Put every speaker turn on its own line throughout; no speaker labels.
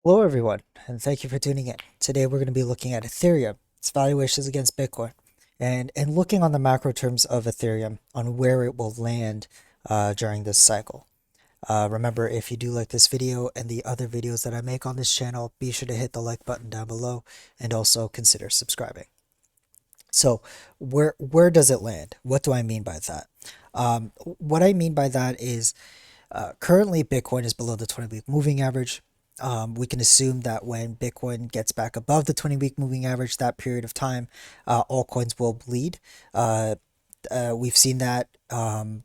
Hello, everyone, and thank you for tuning in. Today, we're going to be looking at Ethereum, its valuations against Bitcoin, and looking on the macro terms of Ethereum on where it will land during this cycle. Remember, if you do like this video and the other videos that I make on this channel, be sure to hit the like button down below and also consider subscribing. So, where does it land? What do I mean by that? What I mean by that is currently, Bitcoin is below the 20-week moving average. We can assume that when Bitcoin gets back above the 20-week moving average, that period of time, altcoins will bleed. We've seen that in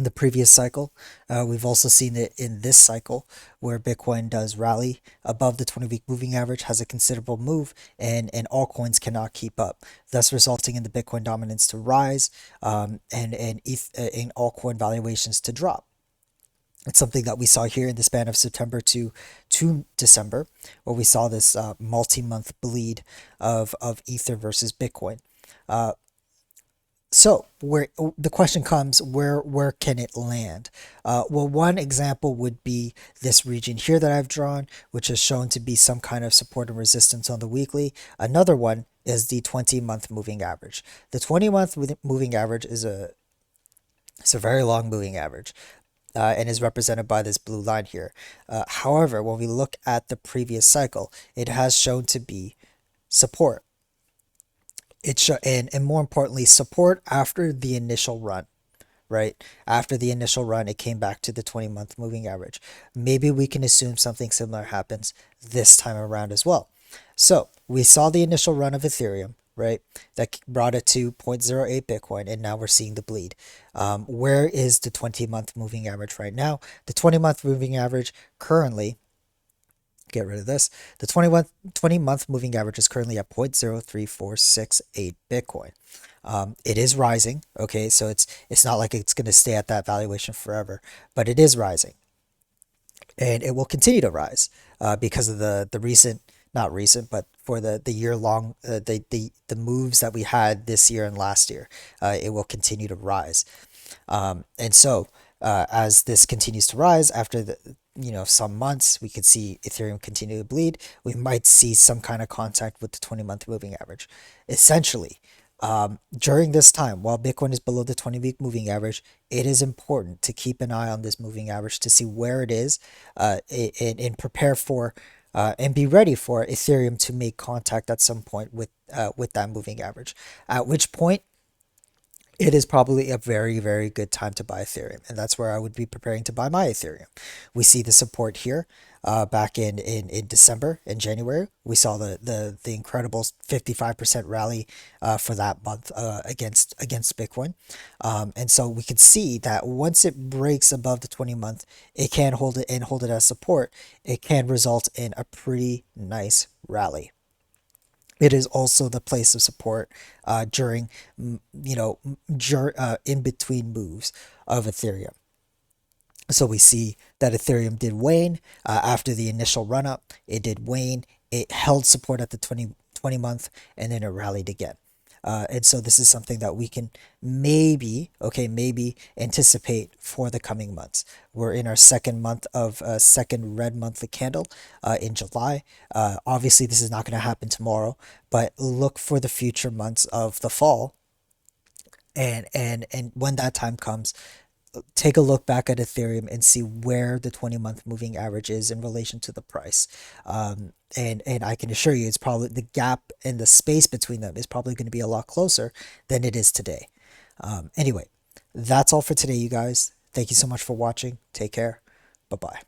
the previous cycle. We've also seen it in this cycle where Bitcoin does rally above the 20-week moving average, has a considerable move, and altcoins cannot keep up, thus resulting in the Bitcoin dominance to rise and altcoin valuations to drop. It's something that we saw here in the span of September to December, where we saw this multi-month bleed of Ether versus Bitcoin. Uh, so where the question comes, where can it land? Well, one example would be this region here that I've drawn, which is shown to be some kind of support and resistance on the weekly. Another one is the 20-month moving average. The 20-month moving average is a very long moving average. And is represented by this blue line here. However, when we look at the previous cycle, it has shown to be support. And more importantly, support after the initial run, right? After the initial run, it came back to the 20-month moving average. Maybe we can assume something similar happens this time around as well. So we saw the initial run of Ethereum, right? That brought it to 0.08 Bitcoin, and now we're seeing the bleed. Where is the 20-month moving average right now? The 20-month moving average currently, get rid of this, the 20-month moving average is currently at 0.03468 Bitcoin. It is rising, okay, so it's not like it's going to stay at that valuation forever, but it is rising, and it will continue to rise because of the recent, not recent, but for the year long, the moves that we had this year and last year. It will continue to rise. And so as this continues to rise after the some months, we could see Ethereum continue to bleed. We might see some kind of contact with the 20-month moving average. Essentially, during this time, while Bitcoin is below the 20-week moving average, it is important to keep an eye on this moving average to see where it is, and prepare for and be ready for Ethereum to make contact at some point with that moving average. At which point, it is probably a very, very good time to buy Ethereum. And that's where I would be preparing to buy my Ethereum. We see the support here back in December and January. We saw the incredible 55% rally for that month against Bitcoin. And so we could see that once it breaks above the 20-month, it can hold it as support. It can result in a pretty nice rally. It is also the place of support during, in between moves of Ethereum. So we see that Ethereum did wane after the initial run up. It did wane. It held support at the 20 month, and then it rallied again. And so this is something that we can maybe anticipate for the coming months. We're in our second month of second red monthly candle in July. Obviously, this is not going to happen tomorrow, but look for the future months of the fall. And when that time comes, take a look back at Ethereum and see where the 20-month moving average is in relation to the price. And I can assure you, it's probably the gap and the space between them is probably going to be a lot closer than it is today. Anyway, that's all for today, you guys. Thank you so much for watching. Take care. Bye bye.